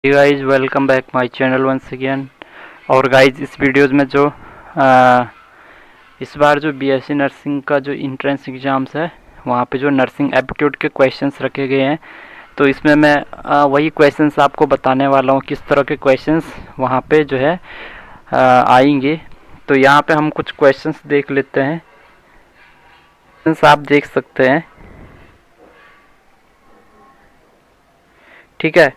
Guys welcome back my channel once again. और guys इस videos में जो इस बार जो बीएससी नर्सिंग का जो इंट्रेंस एग्ज़ाम्स है वहाँ पे जो नर्सिंग एप्टीट्यूड के क्वेश्चंस रखे गए हैं, तो इसमें मैं वही क्वेश्चंस आपको बताने वाला हूँ किस तरह के क्वेश्चंस वहाँ पे जो है आएंगे। तो यहाँ पे हम कुछ क्वेश्चंस देख लेते हैं। आप देख सकते हैं, ठीक है।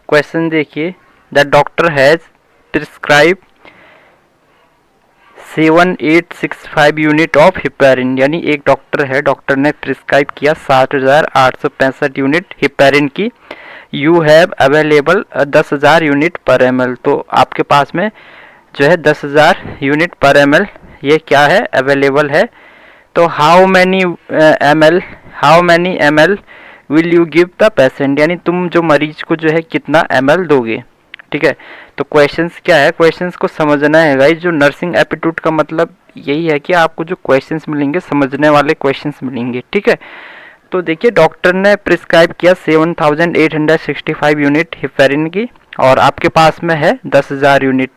क्वेश्चन देखिए, the doctor has prescribe 7865 unit of heparin, यानी एक डॉक्टर है, डॉक्टर ने प्रिस्क्राइब किया 7865 यूनिट हिपेरिन की। यू हैव अवेलेबल 10,000 यूनिट पर ml, तो आपके पास में जो है 10,000 यूनिट पर ml ये क्या है, अवेलेबल है। तो how many ml will you give the patient, यानी तुम जो मरीज को जो है कितना ml दोगे, ठीक है। तो क्वेश्चंस क्या है, क्वेश्चंस को समझना है गाइस। जो नर्सिंग एप्टीट्यूड का मतलब यही है कि आपको जो क्वेश्चंस मिलेंगे समझने वाले क्वेश्चंस मिलेंगे, ठीक है। तो देखिए, डॉक्टर ने प्रिस्क्राइब किया 7865 यूनिट हिपेरिन की और आपके पास में है 10,000 यूनिट,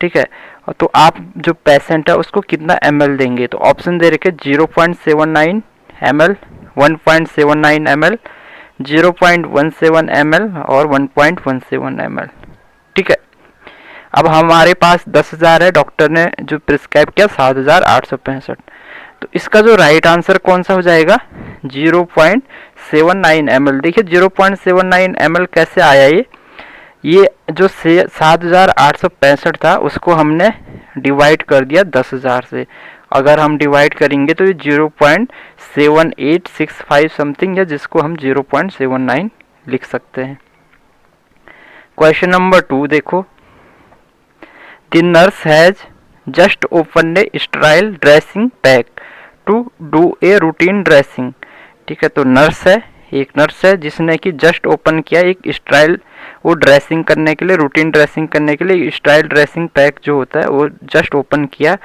ठीक है। तो आप जो पेशेंट है उसको कितना ml देंगे, तो ऑप्शन दे रखे 0.79 ml, 1.79 ml, 0.17 ml और 1.17 ml, ठीक है। अब हमारे पास 10,000 है, डॉक्टर ने जो प्रिस्क्राइब किया 7,865, तो इसका जो राइट आंसर कौन सा हो जाएगा, 0.79 ml। देखिए 0.79 ml कैसे आया, ये जो 7,865 था उसको हमने डिवाइड कर दिया 10,000 से। अगर हम डिवाइड करेंगे तो ये 0.7865 समथिंग है, जिसको हम 0.79 लिख सकते हैं। क्वेश्चन नंबर 2 देखो, the nurse has just open a sterile dressing pack to do a routine dressing, ठीक है। तो नर्स है, एक नर्स है जिसने कि जस्ट ओपन किया एक स्टेराइल, वो ड्रेसिंग करने के लिए, रूटीन ड्रेसिंग करने के लिए स्टेराइल ड्रेसिंग पैक जो होता है वो जस्ट ओपन किया,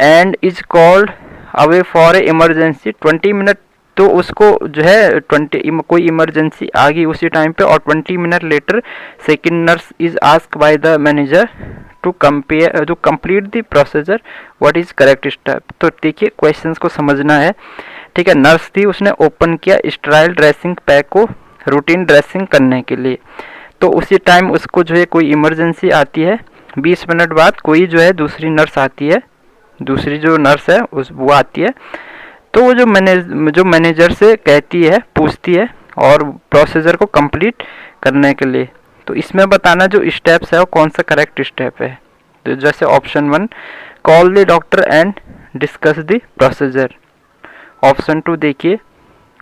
and is called away for a emergency 20 minute. तो उसको जो है 20 कोई इमरजेंसी आ गई उसी टाइम पे, और 20 minute later second nurse is ask by the manager to complete the procedure, what is correct step. तो देखिए क्वेश्चंस को समझना है, ठीक है। नर्स थी, उसने ओपन किया स्टेराइल ड्रेसिंग पैक को रूटीन ड्रेसिंग करने के लिए, तो उसी टाइम उसको जो है कोई इमरजेंसी आती है। 20 मिनट बाद कोई जो है दूसरी नर्स आती है, दूसरी जो नर्स है वो आती है, तो वो जो मैनेजर से कहती है, पूछती है और प्रोसीजर को कंप्लीट करने के लिए। तो इसमें बताना जो स्टेप्स है वो कौन सा करेक्ट स्टेप है। तो जैसे option 1, call the doctor and discuss the procedure. Option 2 देखिए,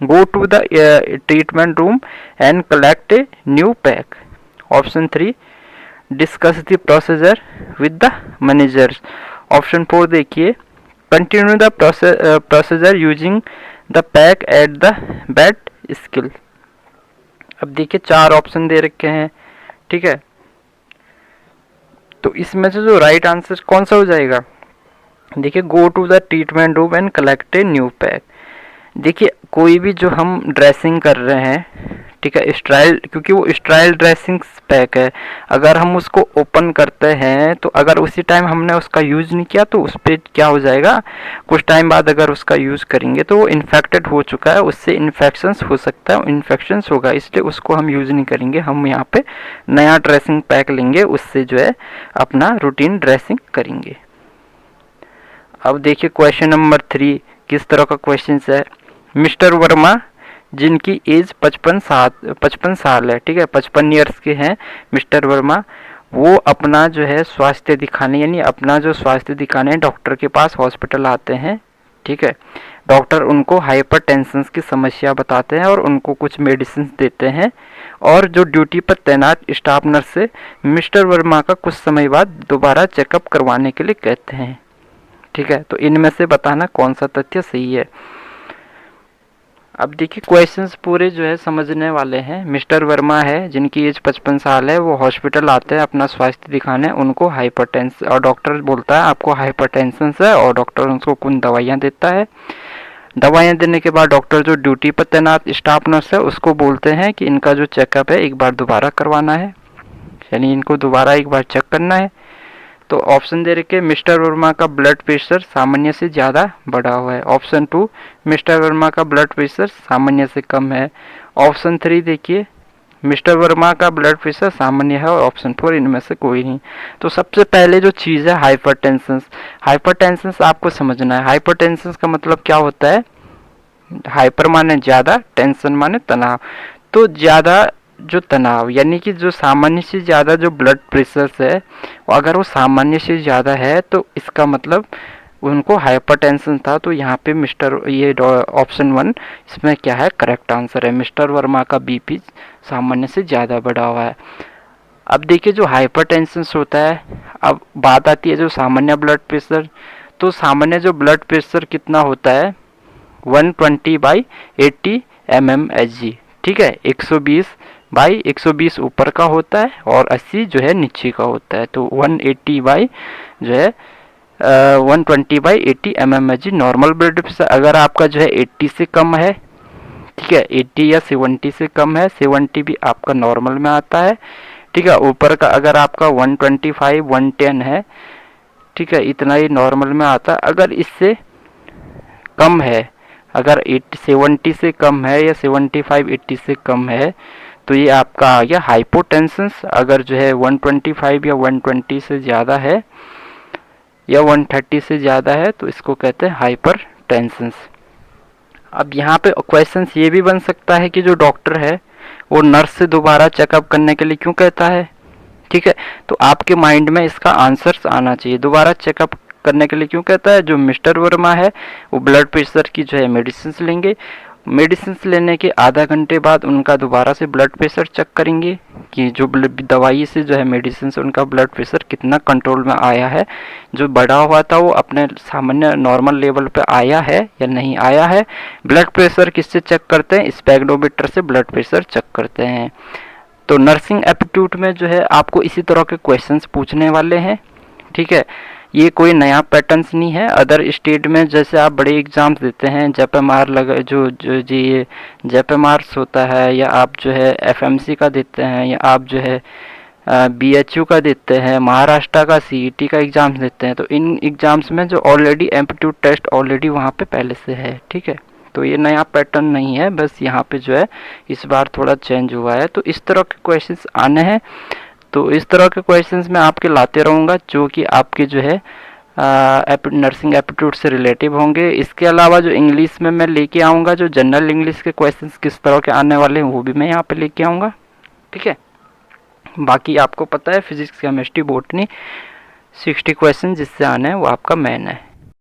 go to the treatment room and collect a new pack. Option 3, discuss the procedure with the manager. Option 4 देखिए, continue the procedure using the pack at the bed skill. अब देखिए 4 option दे रखे हैं, ठीक है। तो इसमें से जो राइट आंसर कौन सा हो जाएगा, देखिए go to the treatment room and collect a new pack. देखिए कोई भी जो हम ड्रेसिंग कर रहे हैं, ठीक है, स्टेराइल, क्योंकि वो स्टेराइल ड्रेसिंग पैक है, अगर हम उसको ओपन करते हैं तो अगर उसी टाइम हमने उसका यूज़ नहीं किया तो उस पर क्या हो जाएगा, कुछ टाइम बाद अगर उसका यूज़ करेंगे तो वो इन्फेक्टेड हो चुका है, उससे इन्फेक्शंस हो सकता है, इन्फेक्शंस होगा, इसलिए उसको हम यूज़ नहीं करेंगे। हम यहाँ पे नया ड्रेसिंग पैक लेंगे, उससे जो है अपना रूटीन ड्रेसिंग करेंगे। अब देखिए क्वेश्चन नंबर 3 किस तरह का क्वेश्चन है। मिस्टर वर्मा जिनकी एज 55 साल है, ठीक है, 55 ईयर्स के हैं मिस्टर वर्मा, वो अपना जो है स्वास्थ्य दिखाने, यानी अपना जो स्वास्थ्य दिखाने डॉक्टर के पास हॉस्पिटल आते हैं, ठीक है। डॉक्टर उनको हाइपरटेंशन की समस्या बताते हैं और उनको कुछ मेडिसिन देते हैं, और जो ड्यूटी पर तैनात स्टाफ नर्स से मिस्टर वर्मा का कुछ समय बाद दोबारा चेकअप करवाने के लिए कहते हैं, ठीक है। तो इनमें से बताना कौन सा तथ्य सही है। अब देखिए क्वेश्चंस पूरे जो है समझने वाले हैं। मिस्टर वर्मा है जिनकी एज 55 साल है, वो हॉस्पिटल आते हैं अपना स्वास्थ्य दिखाने, उनको हाइपरटेंशन, और डॉक्टर बोलता है आपको हाइपरटेंशन है, और डॉक्टर उनको कुछ दवाइयाँ देता है। दवाइयाँ देने के बाद डॉक्टर जो ड्यूटी पर तैनात स्टाफ नर्स है उसको बोलते हैं कि इनका जो चेकअप है एक बार दोबारा करवाना है। यानी इनको दोबारा एक बार चेक करना है। तो ऑप्शन दे रखे मिस्टर वर्मा का ब्लड प्रेशर सामान्य से ज़्यादा बढ़ा हुआ है। ऑप्शन 2 मिस्टर वर्मा का ब्लड प्रेशर सामान्य से कम है। ऑप्शन 3 देखिए मिस्टर वर्मा का ब्लड प्रेशर सामान्य है और ऑप्शन 4 इनमें से कोई नहीं। तो सबसे पहले जो चीज़ है हाइपरटेंशन, हाइपरटेंशन आपको समझना है। हाइपरटेंशन का मतलब क्या होता है, हाइपर माने ज़्यादा, टेंशन माने तनाव। तो ज़्यादा जो तनाव यानी कि जो सामान्य से ज़्यादा जो ब्लड प्रेशर है अगर वो सामान्य से ज़्यादा है तो इसका मतलब उनको हाइपरटेंशन था। तो यहाँ पे ये ऑप्शन 1 इसमें क्या है, करेक्ट आंसर है। मिस्टर वर्मा का बीपी सामान्य से ज़्यादा बढ़ा हुआ है। अब देखिए जो हाइपरटेंशन होता है, अब बात आती है जो सामान्य ब्लड प्रेशर। तो सामान्य जो ब्लड प्रेशर कितना होता है 120/80 mmHg, ठीक है। 120/120 ऊपर का होता है और 80 जो है नीचे का होता है। तो 120 mmHg नॉर्मल ब्लड प्रेशर। अगर आपका जो है 80 से कम है, ठीक है, 80 या 70 से कम है, 70 भी आपका नॉर्मल में आता है, ठीक है। ऊपर का अगर आपका 125 110 है, ठीक है, इतना ही नॉर्मल में आता है। अगर इससे कम है, अगर 70 से कम है या 75 80 से कम है तो ये आपका आ गया हाइपोटेंशन। अगर जो है 125 या 120 से ज़्यादा है या 130 से ज़्यादा है तो इसको कहते हैं हाइपरटेंशन। अब यहाँ पे क्वेश्चन ये भी बन सकता है कि जो डॉक्टर है वो नर्स से दोबारा चेकअप करने के लिए क्यों कहता है, ठीक है। तो आपके माइंड में इसका आंसर आना चाहिए, दोबारा चेकअप करने के लिए क्यों कहता है। जो मिस्टर वर्मा है वो ब्लड प्रेशर की जो है मेडिसिन लेंगे, मेडिसिन लेने के आधा घंटे बाद उनका दोबारा से ब्लड प्रेशर चेक करेंगे कि जो दवाई से जो है मेडिसिन से उनका ब्लड प्रेशर कितना कंट्रोल में आया है, जो बढ़ा हुआ था वो अपने सामान्य नॉर्मल लेवल पे आया है या नहीं आया है। ब्लड प्रेशर किससे चेक करते हैं, स्पेक्ट्रोमीटर से ब्लड प्रेशर चेक करते हैं। तो नर्सिंग एप्टीट्यूड में जो है आपको इसी तरह के क्वेश्चंस पूछने वाले हैं, ठीक है। ये कोई नया पैटर्न्स नहीं है। अदर स्टेट में जैसे आप बड़े एग्जाम्स देते हैं, जेपीएमआर लगा जो ये जेपीएमआर्स होता है, या आप जो है एफएमसी का देते हैं, या आप जो है बीएचयू का देते हैं, महाराष्ट्र का सीईटी का एग्ज़ाम्स देते हैं, तो इन एग्ज़ाम्स में जो ऑलरेडी एप्टीट्यूड टेस्ट ऑलरेडी वहाँ पे पहले से है, ठीक है। तो ये नया पैटर्न नहीं है, बस यहाँ पे जो है इस बार थोड़ा चेंज हुआ है। तो इस तरह के क्वेश्चंस आने हैं, तो इस तरह के क्वेश्चंस मैं आपके लाते रहूँगा जो कि आपके जो है नर्सिंग एप्टीट्यूड से रिलेटिव होंगे। इसके अलावा जो इंग्लिश में मैं लेके आऊँगा, जो जनरल इंग्लिश के क्वेश्चंस किस तरह के आने वाले हैं वो भी मैं यहाँ पे लेके आऊँगा, ठीक है। बाकी आपको पता है फिजिक्स केमिस्ट्री बॉटनी 60 क्वेश्चन जिससे आने हैं वो आपका मेन है।